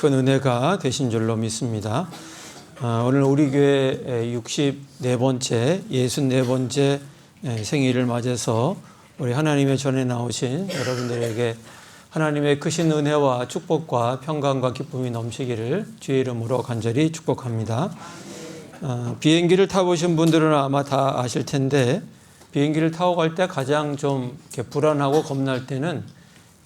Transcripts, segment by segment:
큰 은혜가 되신 줄로 믿습니다. 오늘 우리 교회 64번째, 64번째 생일을 맞아서 우리 하나님의 전에 나오신 여러분들에게 하나님의 크신 은혜와 축복과 평강과 기쁨이 넘치기를 주의 이름으로 간절히 축복합니다. 비행기를 타보신 분들은 아마 다 아실 텐데, 비행기를 타고 갈 때 가장 좀 이렇게 불안하고 겁날 때는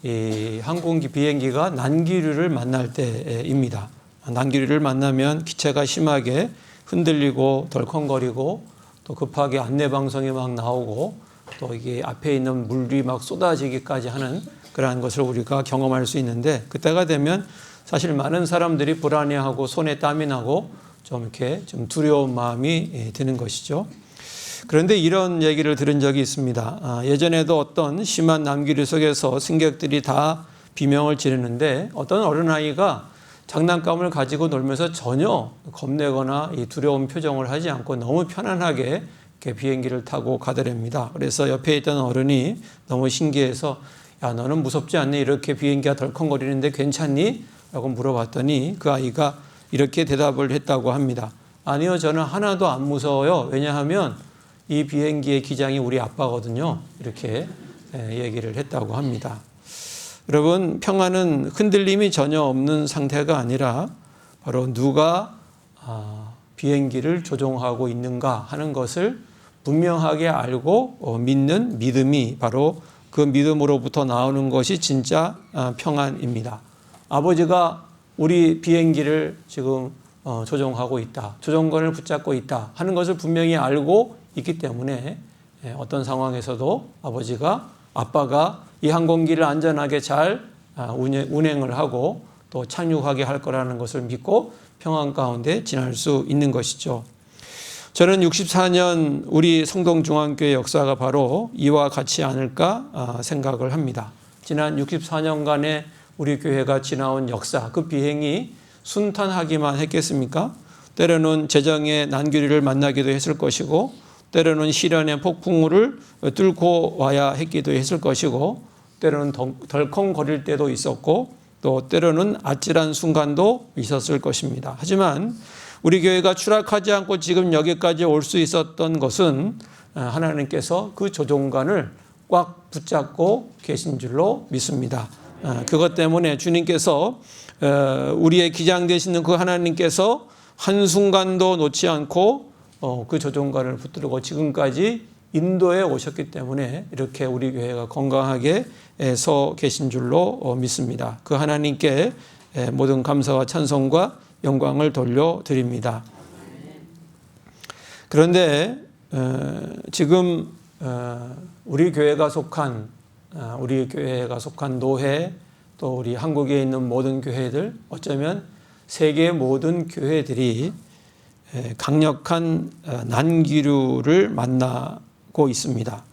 이 항공기 비행기가 난기류를 만날 때입니다. 난기류를 만나면 기체가 심하게 흔들리고 덜컹거리고 또 급하게 안내방송이 막 나오고 또 이게 앞에 있는 물이 막 쏟아지기까지 하는 그러한 것을 우리가 경험할 수 있는데, 그때가 되면 사실 많은 사람들이 불안해하고 손에 땀이 나고 좀 이렇게 좀 두려운 마음이 드는 것이죠. 그런데 이런 얘기를 들은 적이 있습니다. 예전에도 어떤 심한 난기류 속에서 승객들이 다 비명을 지르는데 어떤 어린아이가 장난감을 가지고 놀면서 전혀 겁내거나 이 두려운 표정을 하지 않고 너무 편안하게 이렇게 비행기를 타고 가더랍니다. 그래서 옆에 있던 어른이 너무 신기해서 야, 너는 무섭지 않니? 이렇게 비행기가 덜컹거리는데 괜찮니? 라고 물어봤더니 그 아이가 이렇게 대답을 했다고 합니다. 아니요, 저는 하나도 안 무서워요. 왜냐하면 이 비행기의 기장이 우리 아빠거든요. 이렇게 얘기를 했다고 합니다. 여러분, 평안은 흔들림이 전혀 없는 상태가 아니라 바로 누가 비행기를 조종하고 있는가 하는 것을 분명하게 알고 믿는 믿음이 바로 그 믿음으로부터 나오는 것이 진짜 평안입니다. 아버지가 우리 비행기를 지금 조종하고 있다, 조종권을 붙잡고 있다 하는 것을 분명히 알고 있기 때문에 어떤 상황에서도 아빠가 이 항공기를 안전하게 잘 운행을 하고 또 착륙하게 할 거라는 것을 믿고 평안 가운데 지날 수 있는 것이죠. 저는 64년 우리 성동중앙교회 역사가 바로 이와 같지 않을까 생각을 합니다. 지난 64년간의 우리 교회가 지나온 역사, 그 비행이 순탄하기만 했겠습니까? 때로는 재정의 난기류를 만나기도 했을 것이고, 때로는 시련의 폭풍우를 뚫고 와야 했기도 했을 것이고, 때로는 덜컹거릴 때도 있었고, 또 때로는 아찔한 순간도 있었을 것입니다. 하지만 우리 교회가 추락하지 않고 지금 여기까지 올 수 있었던 것은 하나님께서 그 조종관을 꽉 붙잡고 계신 줄로 믿습니다. 그것 때문에 주님께서, 우리의 기장 되시는 그 하나님께서 한순간도 놓지 않고 그 조종관을 붙들고 지금까지 인도에 오셨기 때문에 이렇게 우리 교회가 건강하게 서 계신 줄로 믿습니다. 그 하나님께 모든 감사와 찬송과 영광을 돌려드립니다. 그런데 지금 우리 교회가 속한 노회, 또 우리 한국에 있는 모든 교회들, 어쩌면 세계의 모든 교회들이 강력한 난기류를 만나고 있습니다.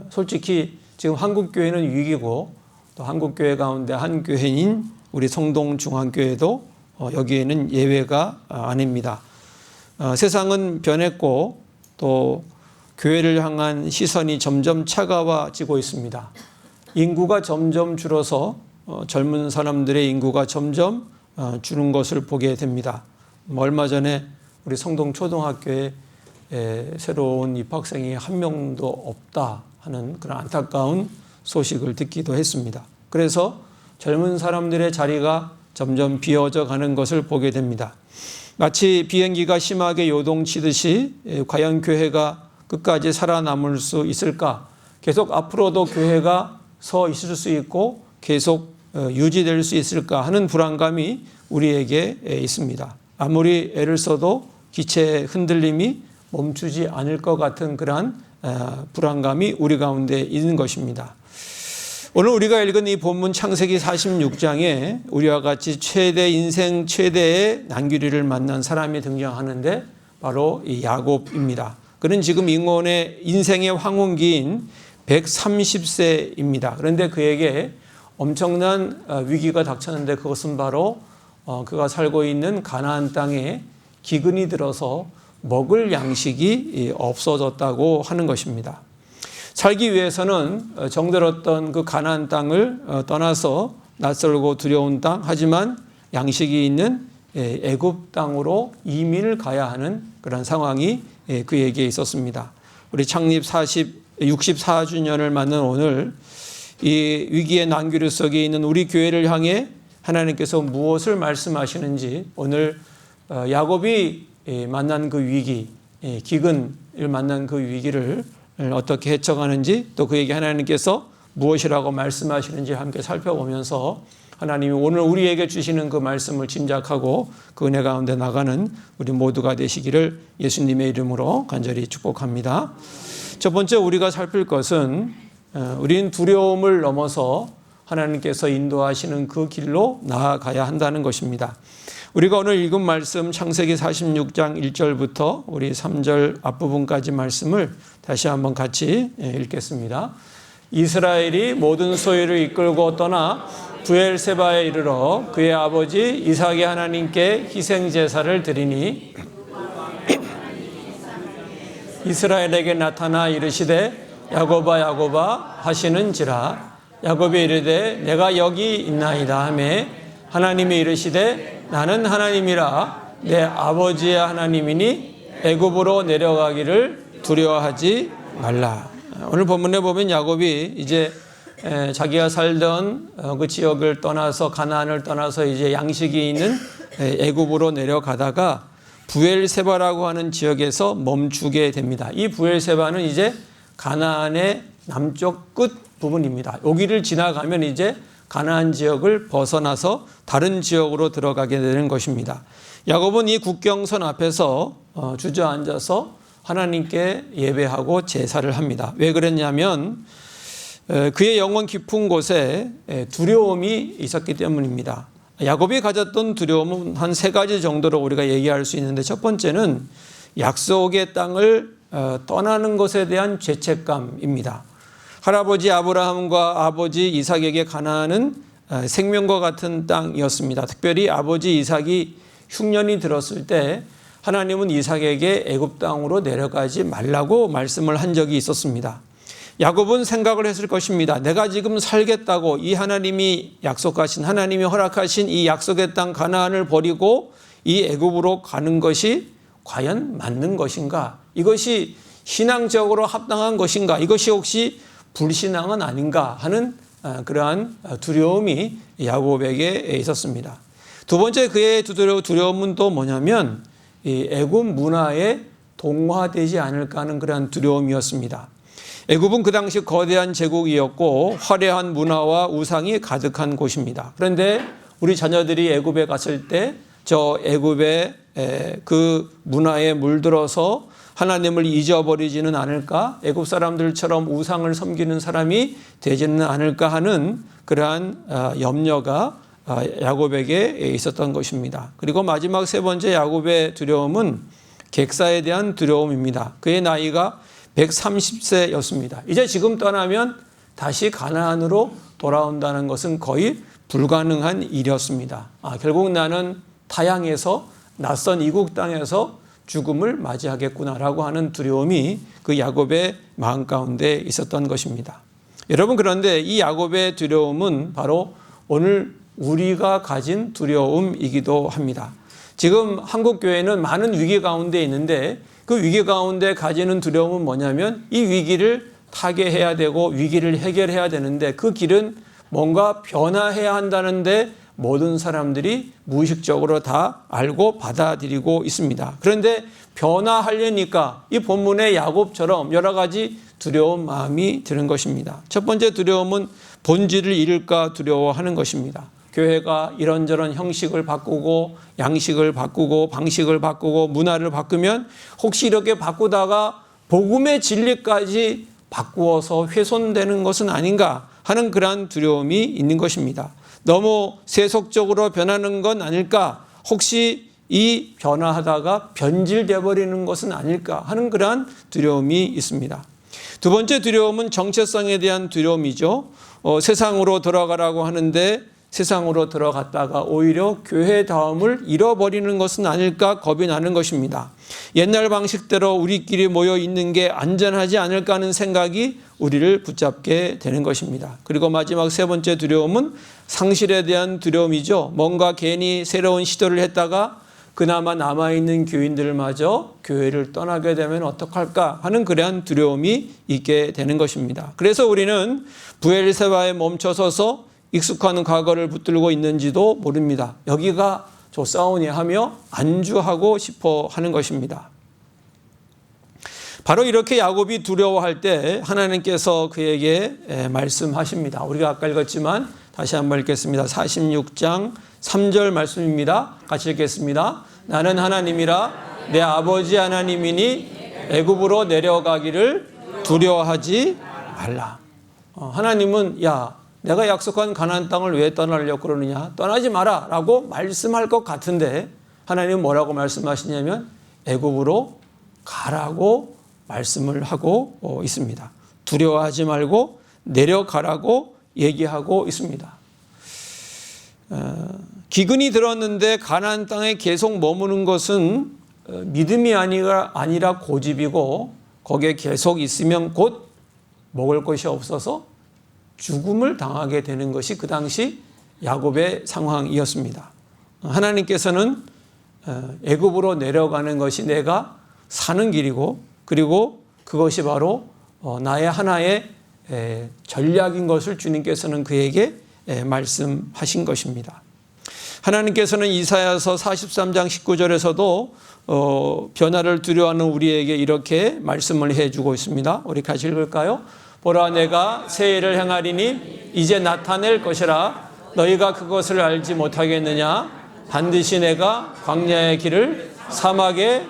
솔직히 지금 한국교회는 위기고, 또 한국교회 가운데 한 교회인 우리 성동중앙교회도 여기에는 예외가 아닙니다. 세상은 변했고 또 교회를 향한 시선이 점점 차가워지고 있습니다. 인구가 점점 줄어서 젊은 사람들의 인구가 점점 주는 것을 보게 됩니다. 얼마 전에 우리 성동초등학교에 새로운 입학생이 한 명도 없다 하는 그런 안타까운 소식을 듣기도 했습니다. 그래서 젊은 사람들의 자리가 점점 비어져 가는 것을 보게 됩니다. 마치 비행기가 심하게 요동치듯이 과연 교회가 끝까지 살아남을 수 있을까? 계속 앞으로도 교회가 서 있을 수 있고 계속 유지될 수 있을까 하는 불안감이 우리에게 있습니다. 아무리 애를 써도 기체의 흔들림이 멈추지 않을 것 같은 그러한 불안감이 우리 가운데 있는 것입니다. 오늘 우리가 읽은 이 본문 창세기 46장에 우리와 같이 인생 최대의 난기류를 만난 사람이 등장하는데 바로 이 야곱입니다. 그는 지금 인생의 황혼기인 130세입니다. 그런데 그에게 엄청난 위기가 닥쳤는데 그것은 바로 그가 살고 있는 가나안 땅에 기근이 들어서 먹을 양식이 없어졌다고 하는 것입니다. 살기 위해서는 정들었던 그 가나안 땅을 떠나서 낯설고 두려운 땅, 하지만 양식이 있는 애굽 땅으로 이민을 가야 하는 그런 상황이 그에게 있었습니다. 우리 창립 64주년을 맞는 오늘 이 위기의 난귀류 속에 있는 우리 교회를 향해 하나님께서 무엇을 말씀하시는지 오늘 야곱이 만난 그 위기, 기근을 만난 그 위기를 어떻게 헤쳐가는지 또 그에게 하나님께서 무엇이라고 말씀하시는지 함께 살펴보면서 하나님이 오늘 우리에게 주시는 그 말씀을 짐작하고 그 은혜 가운데 나가는 우리 모두가 되시기를 예수님의 이름으로 간절히 축복합니다. 첫 번째 우리가 살필 것은 우리는 두려움을 넘어서 하나님께서 인도하시는 그 길로 나아가야 한다는 것입니다. 우리가 오늘 읽은 말씀 창세기 46장 1절부터 우리 3절 앞부분까지 말씀을 다시 한번 같이 읽겠습니다. 이스라엘이 모든 소유를 이끌고 떠나 브엘세바에 이르러 그의 아버지 이삭의 하나님께 희생제사를 드리니 이스라엘에게 나타나 이르시되 야곱아 야곱아 하시는지라. 야곱이 이르되 내가 여기 있나이다 하매 하나님이 이르시되 나는 하나님이라 내 아버지의 하나님이니 애굽으로 내려가기를 두려워하지 말라. 오늘 본문에 보면 야곱이 이제 자기가 살던 그 지역을 떠나서 가나안을 떠나서 이제 양식이 있는 애굽으로 내려가다가 브엘세바라고 하는 지역에서 멈추게 됩니다. 이 브엘세바는 이제 가나안의 남쪽 끝 부분입니다. 여기를 지나가면 이제 가나안 지역을 벗어나서 다른 지역으로 들어가게 되는 것입니다. 야곱은 이 국경선 앞에서 주저앉아서 하나님께 예배하고 제사를 합니다. 왜 그랬냐면 그의 영혼 깊은 곳에 두려움이 있었기 때문입니다. 야곱이 가졌던 두려움은 한 세 가지 정도로 우리가 얘기할 수 있는데 첫 번째는 약속의 땅을 떠나는 것에 대한 죄책감입니다. 할아버지 아브라함과 아버지 이삭에게 가나안은 생명과 같은 땅이었습니다. 특별히 아버지 이삭이 흉년이 들었을 때 하나님은 이삭에게 애굽 땅으로 내려가지 말라고 말씀을 한 적이 있었습니다. 야곱은 생각을 했을 것입니다. 내가 지금 살겠다고 이 하나님이 약속하신 하나님이 허락하신 이 약속의 땅 가나안을 버리고 이 애굽으로 가는 것이 과연 맞는 것인가? 이것이 신앙적으로 합당한 것인가? 이것이 혹시 불신앙은 아닌가 하는 그러한 두려움이 야곱에게 있었습니다. 두 번째 그의 두려움은 또 뭐냐면 이 애굽 문화에 동화되지 않을까 하는 그러한 두려움이었습니다. 애굽은 그 당시 거대한 제국이었고 화려한 문화와 우상이 가득한 곳입니다. 그런데 우리 자녀들이 애굽에 갔을 때 저 애굽의 그 문화에 물들어서 하나님을 잊어버리지는 않을까? 애굽 사람들처럼 우상을 섬기는 사람이 되지는 않을까 하는 그러한 염려가 야곱에게 있었던 것입니다. 그리고 마지막 세 번째 야곱의 두려움은 객사에 대한 두려움입니다. 그의 나이가 130세였습니다. 이제 지금 떠나면 다시 가나안으로 돌아온다는 것은 거의 불가능한 일이었습니다. 결국 나는 타향에서 낯선 이국 땅에서 죽음을 맞이하겠구나라고 하는 두려움이 그 야곱의 마음 가운데 있었던 것입니다. 여러분, 그런데 이 야곱의 두려움은 바로 오늘 우리가 가진 두려움이기도 합니다. 지금 한국 교회는 많은 위기 가운데 있는데 그 위기 가운데 가지는 두려움은 뭐냐면 이 위기를 타개해야 되고 위기를 해결해야 되는데 그 길은 뭔가 변화해야 한다는데 모든 사람들이 무의식적으로 다 알고 받아들이고 있습니다. 그런데 변화하려니까 이 본문의 야곱처럼 여러 가지 두려운 마음이 드는 것입니다. 첫 번째 두려움은 본질을 잃을까 두려워하는 것입니다. 교회가 이런저런 형식을 바꾸고 양식을 바꾸고 방식을 바꾸고 문화를 바꾸면 혹시 이렇게 바꾸다가 복음의 진리까지 바꾸어서 훼손되는 것은 아닌가 하는 그러한 두려움이 있는 것입니다. 너무 세속적으로 변하는 건 아닐까? 혹시 이 변화하다가 변질되어 버리는 것은 아닐까 하는 그러한 두려움이 있습니다. 두 번째 두려움은 정체성에 대한 두려움이죠. 세상으로 돌아가라고 하는데 세상으로 들어갔다가 오히려 교회다움을 잃어버리는 것은 아닐까 겁이 나는 것입니다. 옛날 방식대로 우리끼리 모여 있는 게 안전하지 않을까 하는 생각이 우리를 붙잡게 되는 것입니다. 그리고 마지막 세 번째 두려움은 상실에 대한 두려움이죠. 뭔가 괜히 새로운 시도를 했다가 그나마 남아있는 교인들마저 교회를 떠나게 되면 어떡할까 하는 그러한 두려움이 있게 되는 것입니다. 그래서 우리는 브엘세바에 멈춰서서 익숙한 과거를 붙들고 있는지도 모릅니다. 여기가 좋사오니 하며 안주하고 싶어 하는 것입니다. 바로 이렇게 야곱이 두려워할 때 하나님께서 그에게 말씀하십니다. 우리가 아까 읽었지만 다시 한번 읽겠습니다. 46장 3절 말씀입니다. 같이 읽겠습니다. 나는 하나님이라 내 아버지 하나님이니 애굽으로 내려가기를 두려워하지 말라. 하나님은 야 내가 약속한 가나안 땅을 왜 떠나려고 그러느냐? 떠나지 마라 라고 말씀할 것 같은데 하나님은 뭐라고 말씀하시냐면 애굽으로 가라고 말씀을 하고 있습니다. 두려워하지 말고 내려가라고 얘기하고 있습니다. 기근이 들었는데 가나안 땅에 계속 머무는 것은 믿음이 아니라 고집이고 거기에 계속 있으면 곧 먹을 것이 없어서 죽음을 당하게 되는 것이 그 당시 야곱의 상황이었습니다. 하나님께서는 애굽으로 내려가는 것이 내가 사는 길이고 그리고 그것이 바로 나의 하나의 전략인 것을 주님께서는 그에게 말씀하신 것입니다. 하나님께서는 이사야서 43장 19절에서도 변화를 두려워하는 우리에게 이렇게 말씀을 해주고 있습니다. 우리 같이 읽을까요? 보라 내가 새 일을 행하리니 이제 나타낼 것이라 너희가 그것을 알지 못하겠느냐? 반드시 내가 광야의 길을 사막의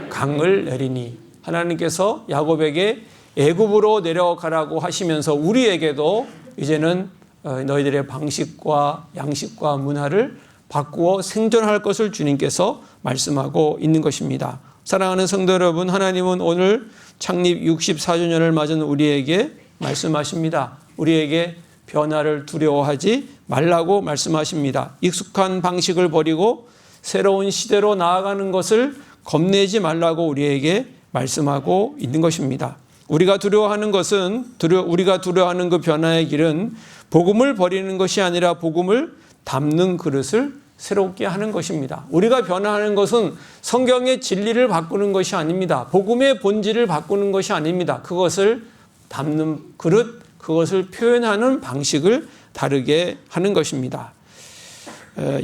강을 내리니. 하나님께서 야곱에게 애굽으로 내려가라고 하시면서 우리에게도 이제는 너희들의 방식과 양식과 문화를 바꾸어 생존할 것을 주님께서 말씀하고 있는 것입니다. 사랑하는 성도 여러분, 하나님은 오늘 창립 64주년을 맞은 우리에게 말씀하십니다. 우리에게 변화를 두려워하지 말라고 말씀하십니다. 익숙한 방식을 버리고 새로운 시대로 나아가는 것을 겁내지 말라고 우리에게 말씀하고 있는 것입니다. 우리가 두려워하는 그 변화의 길은 복음을 버리는 것이 아니라 복음을 담는 그릇을 새롭게 하는 것입니다. 우리가 변화하는 것은 성경의 진리를 바꾸는 것이 아닙니다. 복음의 본질을 바꾸는 것이 아닙니다. 그것을 담는 그릇, 그것을 표현하는 방식을 다르게 하는 것입니다.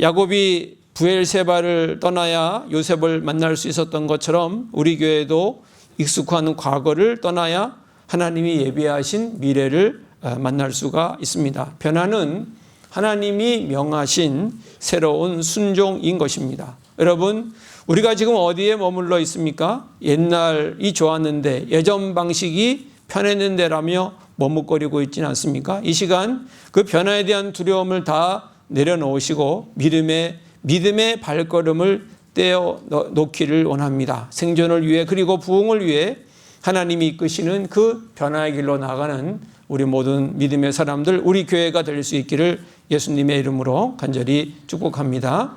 야곱이 브엘세바를 떠나야 요셉을 만날 수 있었던 것처럼 우리 교회도 익숙한 과거를 떠나야 하나님이 예비하신 미래를 만날 수가 있습니다. 변화는 하나님이 명하신 새로운 순종인 것입니다. 여러분, 우리가 지금 어디에 머물러 있습니까? 옛날이 좋았는데 예전 방식이 편했는데라며 머뭇거리고 있지는 않습니까? 이 시간 그 변화에 대한 두려움을 다 내려놓으시고 믿음의 발걸음을 떼어 놓기를 원합니다. 생존을 위해 그리고 부흥을 위해 하나님이 이끄시는 그 변화의 길로 나가는 우리 모든 믿음의 사람들, 우리 교회가 될 수 있기를 예수님의 이름으로 간절히 축복합니다.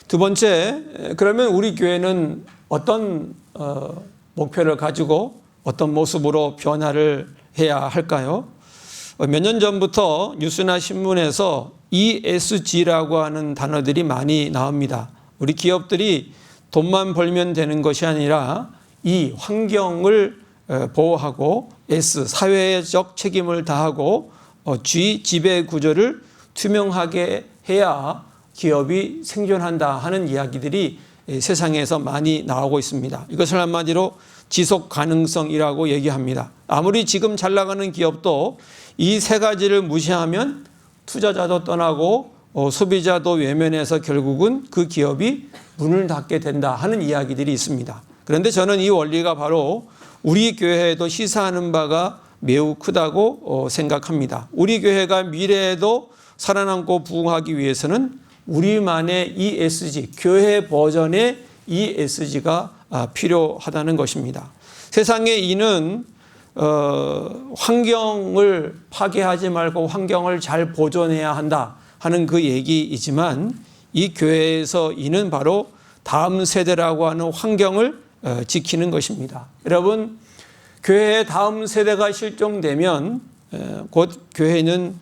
두 번째, 그러면 우리 교회는 어떤 목표를 가지고 어떤 모습으로 변화를 해야 할까요? 몇 년 전부터 뉴스나 신문에서 ESG라고 하는 단어들이 많이 나옵니다. 우리 기업들이 돈만 벌면 되는 것이 아니라 이 환경을 보호하고 S 사회적 책임을 다하고 G 지배 구조를 투명하게 해야 기업이 생존한다 하는 이야기들이 세상에서 많이 나오고 있습니다. 이것을 한마디로 지속 가능성이라고 얘기합니다. 아무리 지금 잘 나가는 기업도 이 세 가지를 무시하면 투자자도 떠나고 소비자도 외면해서 결국은 그 기업이 문을 닫게 된다 하는 이야기들이 있습니다. 그런데 저는 이 원리가 바로 우리 교회에도 시사하는 바가 매우 크다고 생각합니다. 우리 교회가 미래에도 살아남고 부흥하기 위해서는 우리만의 ESG, 교회 버전의 ESG가 필요하다는 것입니다. 세상의 이는 환경을 파괴하지 말고 환경을 잘 보존해야 한다 하는 그 얘기이지만 이 교회에서 이는 바로 다음 세대라고 하는 환경을 지키는 것입니다. 여러분, 교회의 다음 세대가 실종되면 곧 교회는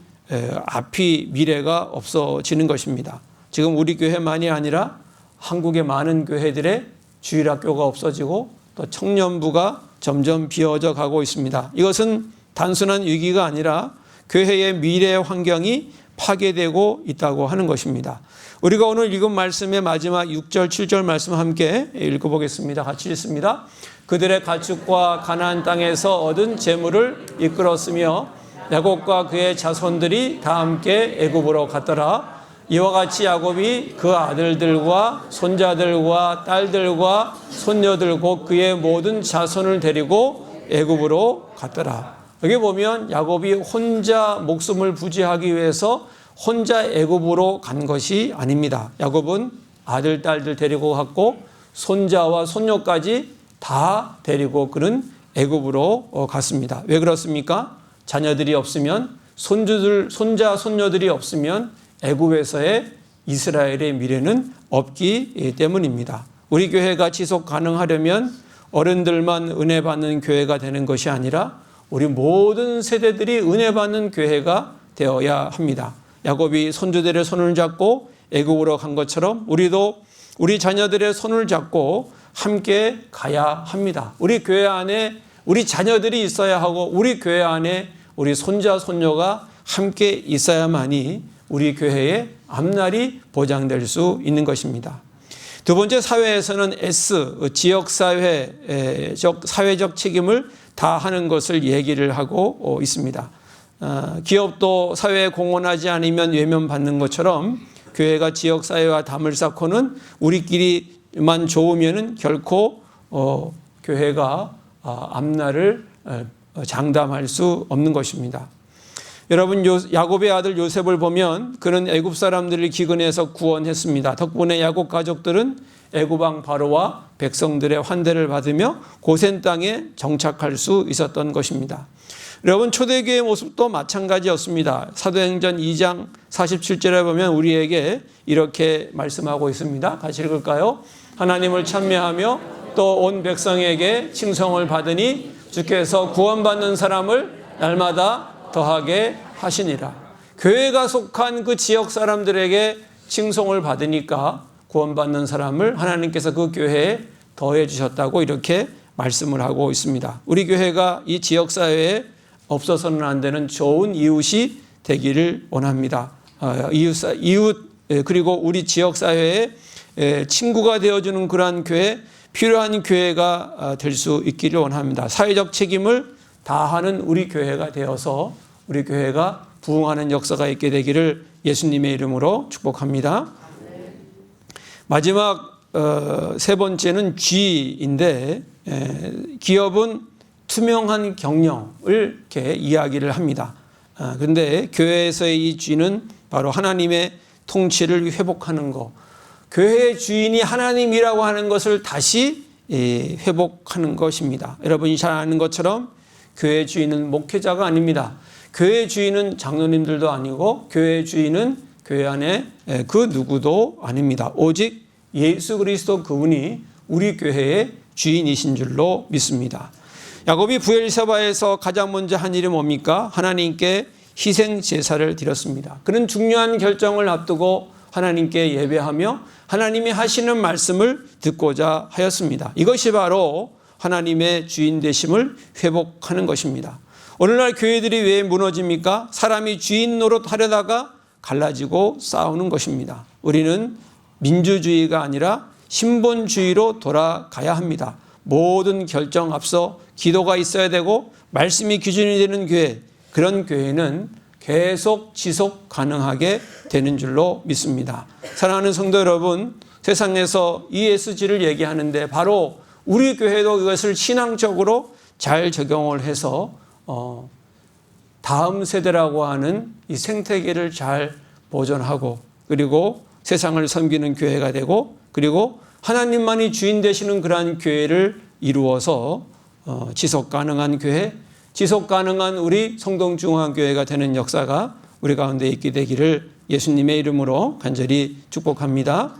앞이 미래가 없어지는 것입니다. 지금 우리 교회만이 아니라 한국의 많은 교회들의 주일학교가 없어지고 또 청년부가 점점 비어져 가고 있습니다. 이것은 단순한 위기가 아니라 교회의 미래 환경이 파괴되고 있다고 하는 것입니다. 우리가 오늘 읽은 말씀의 마지막 6절, 7절 말씀 함께 읽어보겠습니다. 같이 읽습니다. 그들의 가축과 가나안 땅에서 얻은 재물을 이끌었으며 야곱과 그의 자손들이 다 함께 애굽으로 갔더라. 이와 같이 야곱이 그 아들들과 손자들과 딸들과 손녀들 곧 그의 모든 자손을 데리고 애굽으로 갔더라. 여기 보면 야곱이 혼자 목숨을 부지하기 위해서 혼자 애굽으로 간 것이 아닙니다. 야곱은 아들, 딸들 데리고 갔고 손자와 손녀까지 다 데리고 그는 애굽으로 갔습니다. 왜 그렇습니까? 자녀들이 없으면 손자, 손녀들이 없으면 애굽에서의 이스라엘의 미래는 없기 때문입니다. 우리 교회가 지속 가능하려면 어른들만 은혜 받는 교회가 되는 것이 아니라 우리 모든 세대들이 은혜 받는 교회가 되어야 합니다. 야곱이 손주들의 손을 잡고 애굽으로 간 것처럼 우리도 우리 자녀들의 손을 잡고 함께 가야 합니다. 우리 교회 안에 우리 자녀들이 있어야 하고 우리 교회 안에 우리 손자, 손녀가 함께 있어야만이 우리 교회의 앞날이 보장될 수 있는 것입니다. 두 번째, 사회에서는 사회적 책임을 다하는 것을 얘기를 하고 있습니다. 기업도 사회에 공헌하지 않으면 외면받는 것처럼 교회가 지역사회와 담을 쌓고는 우리끼리만 좋으면 결코 교회가 앞날을 장담할 수 없는 것입니다. 여러분, 야곱의 아들 요셉을 보면 그는 애굽 사람들을 기근해서 구원했습니다. 덕분에 야곱 가족들은 애굽 왕 바로와 백성들의 환대를 받으며 고센 땅에 정착할 수 있었던 것입니다. 여러분, 초대교회의 모습도 마찬가지였습니다. 사도행전 2장 47절에 보면 우리에게 이렇게 말씀하고 있습니다. 같이 읽을까요? 하나님을 찬미하며 또 온 백성에게 칭송을 받으니 주께서 구원받는 사람을 날마다 더하게 하시니라. 교회가 속한 그 지역 사람들에게 칭송을 받으니까 구원받는 사람을 하나님께서 그 교회에 더해 주셨다고 이렇게 말씀을 하고 있습니다. 우리 교회가 이 지역사회에 없어서는 안 되는 좋은 이웃이 되기를 원합니다. 이웃 그리고 우리 지역사회에 친구가 되어주는 그러한 교회, 필요한 교회가 될 수 있기를 원합니다. 사회적 책임을 다하는 우리 교회가 되어서 우리 교회가 부흥하는 역사가 있게 되기를 예수님의 이름으로 축복합니다. 마지막 세 번째는 G인데, 기업은 투명한 경영을 이렇게 이야기를 합니다. 그런데 교회에서의 이 G는 바로 하나님의 통치를 회복하는 것, 교회의 주인이 하나님이라고 하는 것을 다시 회복하는 것입니다. 여러분이 잘 아는 것처럼 교회의 주인은 목회자가 아닙니다. 교회의 주인은 장로님들도 아니고 교회의 주인은 교회 안에 그 누구도 아닙니다. 오직 예수 그리스도 그분이 우리 교회의 주인이신 줄로 믿습니다. 야곱이 부엘세바에서 가장 먼저 한 일이 뭡니까? 하나님께 희생 제사를 드렸습니다. 그는 중요한 결정을 앞두고 하나님께 예배하며 하나님이 하시는 말씀을 듣고자 하였습니다. 이것이 바로 하나님의 주인 되심을 회복하는 것입니다. 오늘날 교회들이 왜 무너집니까? 사람이 주인 노릇하려다가 갈라지고 싸우는 것입니다. 우리는 민주주의가 아니라 신본주의로 돌아가야 합니다. 모든 결정 앞서 기도가 있어야 되고 말씀이 기준이 되는 교회, 그런 교회는 계속 지속 가능하게 되는 줄로 믿습니다. 사랑하는 성도 여러분, 세상에서 ESG를 얘기하는데 바로 우리 교회도 이것을 신앙적으로 잘 적용을 해서 다음 세대라고 하는 이 생태계를 잘 보존하고 그리고 세상을 섬기는 교회가 되고 그리고 하나님만이 주인 되시는 그러한 교회를 이루어서 지속 가능한 교회, 지속 가능한 우리 성동중앙교회가 되는 역사가 우리 가운데 있게 되기를 예수님의 이름으로 간절히 축복합니다.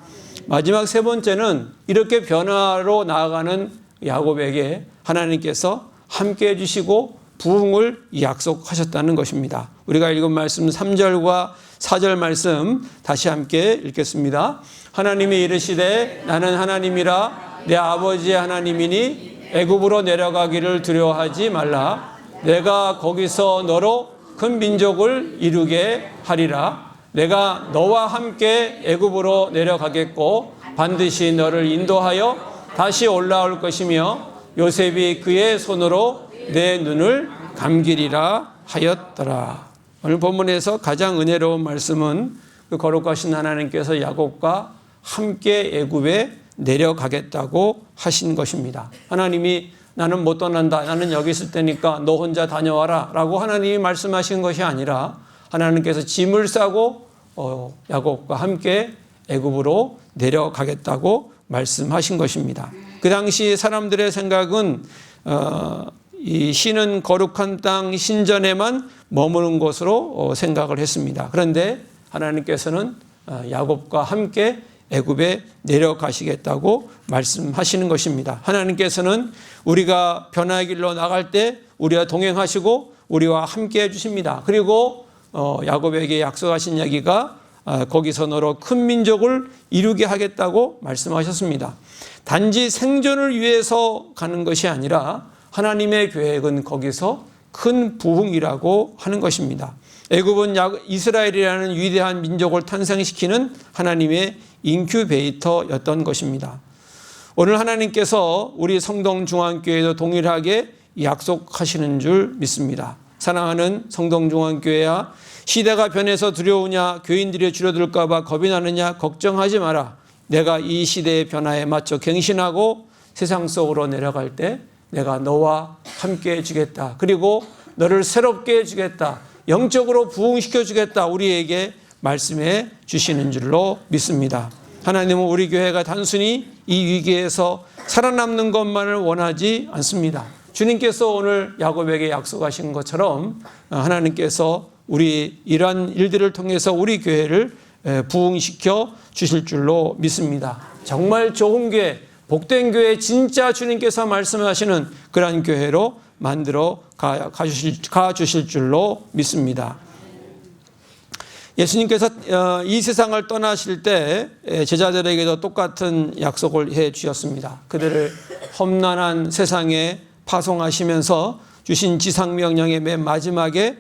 마지막 세 번째는 이렇게 변화로 나아가는 야곱에게 하나님께서 함께해 주시고 부흥을 약속하셨다는 것입니다. 우리가 읽은 말씀 3절과 4절 말씀 다시 함께 읽겠습니다. 하나님이 이르시되 나는 하나님이라 내 아버지의 하나님이니 애굽으로 내려가기를 두려워하지 말라. 내가 거기서 너로 큰 민족을 이루게 하리라. 내가 너와 함께 애굽으로 내려가겠고 반드시 너를 인도하여 다시 올라올 것이며 요셉이 그의 손으로 내 눈을 감기리라 하였더라. 오늘 본문에서 가장 은혜로운 말씀은 그 거룩하신 하나님께서 야곱과 함께 애굽에 내려가겠다고 하신 것입니다. 하나님이 나는 못 떠난다. 나는 여기 있을 테니까 너 혼자 다녀와라 라고 하나님이 말씀하신 것이 아니라 하나님께서 짐을 싸고 야곱과 함께 애굽으로 내려가겠다고 말씀하신 것입니다. 그 당시 사람들의 생각은 이 신은 거룩한 땅 신전에만 머무는 것으로 생각을 했습니다. 그런데 하나님께서는 야곱과 함께 애굽에 내려가시겠다고 말씀하시는 것입니다. 하나님께서는 우리가 변화의 길로 나갈 때 우리와 동행하시고 우리와 함께 해주십니다. 그리고 야곱에게 약속하신 얘기가 거기서 너로 큰 민족을 이루게 하겠다고 말씀하셨습니다. 단지 생존을 위해서 가는 것이 아니라 하나님의 계획은 거기서 큰 부흥이라고 하는 것입니다. 애굽은 이스라엘이라는 위대한 민족을 탄생시키는 하나님의 인큐베이터였던 것입니다. 오늘 하나님께서 우리 성동중앙교회도 동일하게 약속하시는 줄 믿습니다. 사랑하는 성동중앙교회야, 시대가 변해서 두려우냐, 교인들이 줄어들까 봐 겁이 나느냐 걱정하지 마라. 내가 이 시대의 변화에 맞춰 갱신하고 세상 속으로 내려갈 때 내가 너와 함께 해주겠다. 그리고 너를 새롭게 해주겠다. 영적으로 부흥시켜 주겠다. 우리에게 말씀해 주시는 줄로 믿습니다. 하나님은 우리 교회가 단순히 이 위기에서 살아남는 것만을 원하지 않습니다. 주님께서 오늘 야곱에게 약속하신 것처럼 하나님께서 우리 이러한 일들을 통해서 우리 교회를 부흥시켜 주실 줄로 믿습니다. 정말 좋은 교회, 복된 교회, 진짜 주님께서 말씀하시는 그러한 교회로 만들어 가주실 줄로 믿습니다. 예수님께서 이 세상을 떠나실 때 제자들에게도 똑같은 약속을 해 주셨습니다. 그들을 험난한 세상에 파송하시면서 주신 지상명령의 맨 마지막에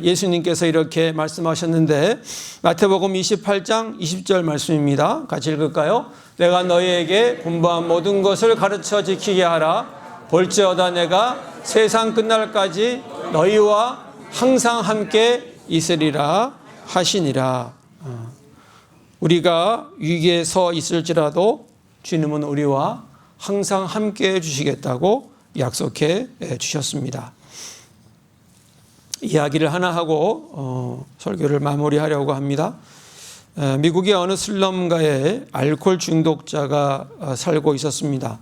예수님께서 이렇게 말씀하셨는데, 마태복음 28장 20절 말씀입니다. 같이 읽을까요? 내가 너희에게 분부한 모든 것을 가르쳐 지키게 하라. 볼지어다 내가 세상 끝날까지 너희와 항상 함께 있으리라 하시니라. 우리가 위기에 서 있을지라도 주님은 우리와 항상 함께 해주시겠다고 약속해 주셨습니다. 이야기를 하나 하고 설교를 마무리하려고 합니다. 미국의 어느 슬럼가에 알코올 중독자가 살고 있었습니다.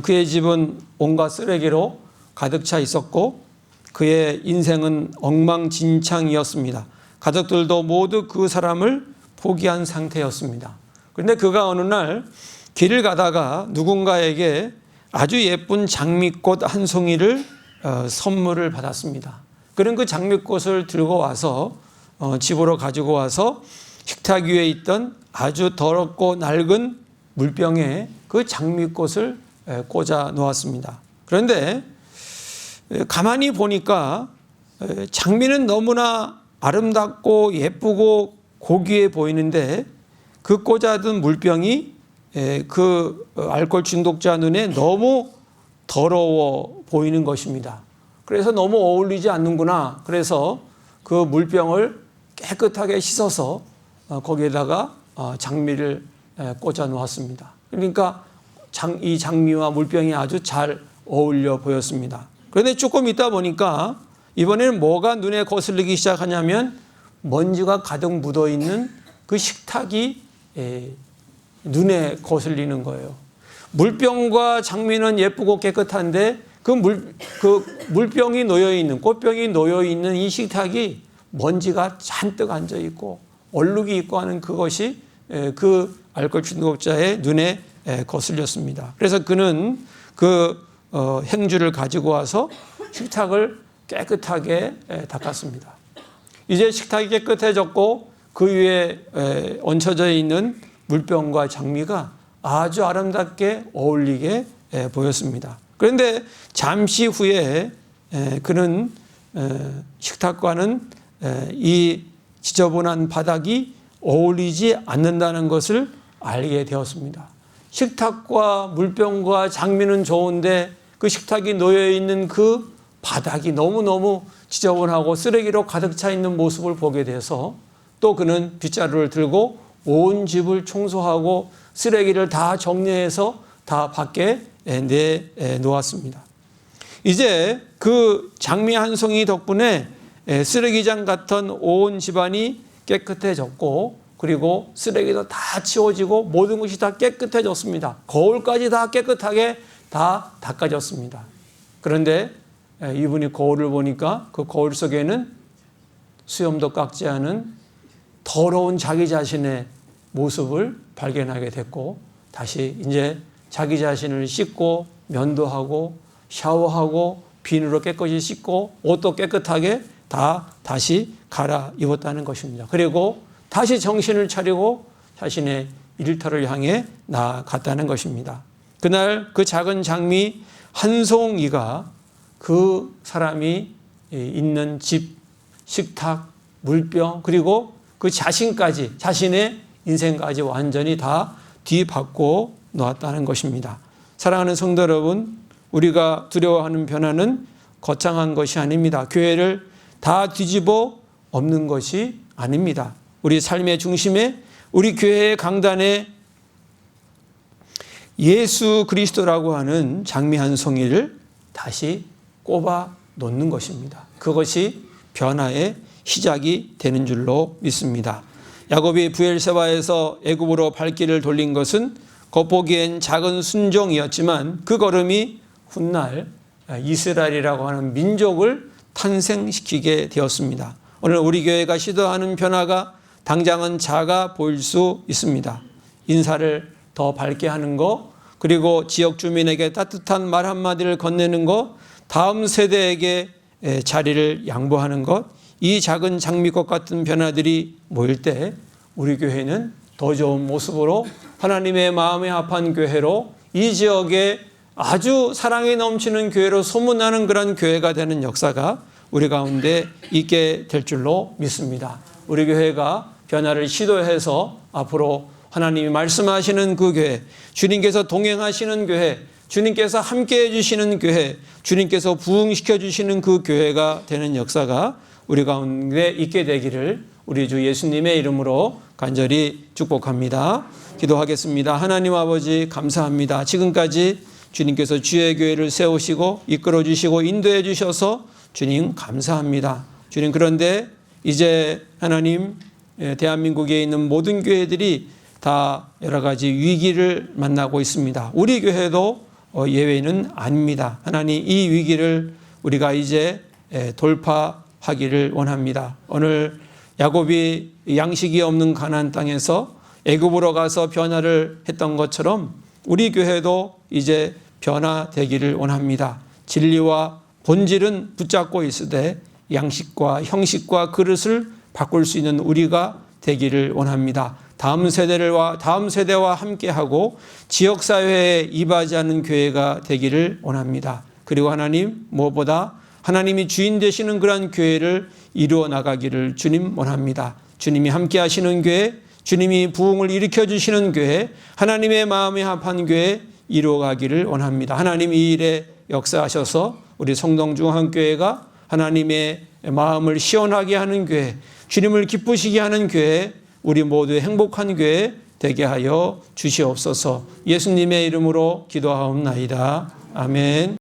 그의 집은 온갖 쓰레기로 가득 차 있었고 그의 인생은 엉망진창이었습니다. 가족들도 모두 그 사람을 포기한 상태였습니다. 그런데 그가 어느 날 길을 가다가 누군가에게 아주 예쁜 장미꽃 한 송이를 선물을 받았습니다. 그런 그 장미꽃을 들고 와서 집으로 가지고 와서 식탁 위에 있던 아주 더럽고 낡은 물병에 그 장미꽃을 꽂아 놓았습니다. 그런데 가만히 보니까 장미는 너무나 아름답고 예쁘고 고귀해 보이는데 그 꽂아둔 물병이 그 알코올 중독자 눈에 너무 더러워 보이는 것입니다. 그래서 너무 어울리지 않는구나. 그래서 그 물병을 깨끗하게 씻어서 거기에다가 장미를 꽂아 놓았습니다. 그러니까 이 장미와 물병이 아주 잘 어울려 보였습니다. 그런데 조금 있다 보니까 이번에는 뭐가 눈에 거슬리기 시작하냐면 먼지가 가득 묻어 있는 그 식탁이 눈에 거슬리는 거예요. 물병과 장미는 예쁘고 깨끗한데 그 물병이 놓여있는, 꽃병이 놓여있는 이 식탁이 먼지가 잔뜩 앉아있고 얼룩이 있고 하는 그것이 그 알코올 중독자의 눈에 거슬렸습니다. 그래서 그는 그 행주를 가지고 와서 식탁을 깨끗하게 닦았습니다. 이제 식탁이 깨끗해졌고 그 위에 얹혀져 있는 물병과 장미가 아주 아름답게 어울리게 보였습니다. 그런데 잠시 후에 그는 식탁과는 이 지저분한 바닥이 어울리지 않는다는 것을 알게 되었습니다. 식탁과 물병과 장미는 좋은데 그 식탁이 놓여있는 그 바닥이 너무너무 지저분하고 쓰레기로 가득 차 있는 모습을 보게 돼서 또 그는 빗자루를 들고 온 집을 청소하고 쓰레기를 다 정리해서 다 밖에 내놓았습니다. 이제 그 장미 한 송이 덕분에 쓰레기장 같은 온 집안이 깨끗해졌고 그리고 쓰레기도 다 치워지고 모든 것이 다 깨끗해졌습니다. 거울까지 다 깨끗하게 다 닦아졌습니다. 그런데 이분이 거울을 보니까 그 거울 속에는 수염도 깎지 않은 더러운 자기 자신의 모습을 발견하게 됐고 다시 이제 자기 자신을 씻고 면도하고 샤워하고 비누로 깨끗이 씻고 옷도 깨끗하게 다시 갈아입었다는 것입니다. 그리고 다시 정신을 차리고 자신의 일터를 향해 나아갔다는 것입니다. 그날 그 작은 장미 한 송이가 그 사람이 있는 집, 식탁, 물병 그리고 그 자신까지 자신의 인생까지 완전히 다 뒤바꿔 놓았다는 것입니다. 사랑하는 성도 여러분, 우리가 두려워하는 변화는 거창한 것이 아닙니다. 교회를 다 뒤집어 엎는 것이 아닙니다. 우리 삶의 중심에 우리 교회의 강단에 예수 그리스도라고 하는 장미 한 송이를 다시 꼽아 놓는 것입니다. 그것이 변화의 시작이 되는 줄로 믿습니다. 야곱이 브엘세바에서 애굽으로 발길을 돌린 것은 겉보기엔 작은 순종이었지만 그 걸음이 훗날 이스라엘이라고 하는 민족을 탄생시키게 되었습니다. 오늘 우리 교회가 시도하는 변화가 당장은 작아 보일 수 있습니다. 인사를 더 밝게 하는 것, 그리고 지역 주민에게 따뜻한 말 한마디를 건네는 것, 다음 세대에게 자리를 양보하는 것, 이 작은 장미꽃 같은 변화들이 모일 때 우리 교회는 더 좋은 모습으로 하나님의 마음에 합한 교회로 이 지역에 아주 사랑이 넘치는 교회로 소문나는 그런 교회가 되는 역사가 우리 가운데 있게 될 줄로 믿습니다. 우리 교회가 변화를 시도해서 앞으로 하나님이 말씀하시는 그 교회, 주님께서 동행하시는 교회, 주님께서 함께해 주시는 교회, 주님께서 부흥시켜 주시는 그 교회가 되는 역사가 우리 가운데 있게 되기를 우리 주 예수님의 이름으로 간절히 축복합니다. 기도하겠습니다. 하나님 아버지 감사합니다. 지금까지 주님께서 주의 교회를 세우시고 이끌어 주시고 인도해 주셔서 주님 감사합니다. 주님, 그런데 이제 하나님 대한민국에 있는 모든 교회들이 다 여러 가지 위기를 만나고 있습니다. 우리 교회도 예외는 아닙니다. 하나님, 이 위기를 우리가 이제 돌파하기를 원합니다. 오늘 야곱이 양식이 없는 가나안 땅에서 애굽으로 가서 변화를 했던 것처럼 우리 교회도 이제 변화되기를 원합니다. 진리와 본질은 붙잡고 있으되 양식과 형식과 그릇을 바꿀 수 있는 우리가 되기를 원합니다. 다음 세대와 함께하고 지역사회에 이바지하는 교회가 되기를 원합니다. 그리고 하나님, 무엇보다 하나님이 주인 되시는 그러한 교회를 이루어 나가기를 주님 원합니다. 주님이 함께 하시는 교회, 주님이 부흥을 일으켜 주시는 교회, 하나님의 마음에 합한 교회 이루어 가기를 원합니다. 하나님 이 일에 역사하셔서 우리 성동중앙교회가 하나님의 마음을 시원하게 하는 교회, 주님을 기쁘시게 하는 교회, 우리 모두의 행복한 교회 되게 하여 주시옵소서. 예수님의 이름으로 기도하옵나이다. 아멘.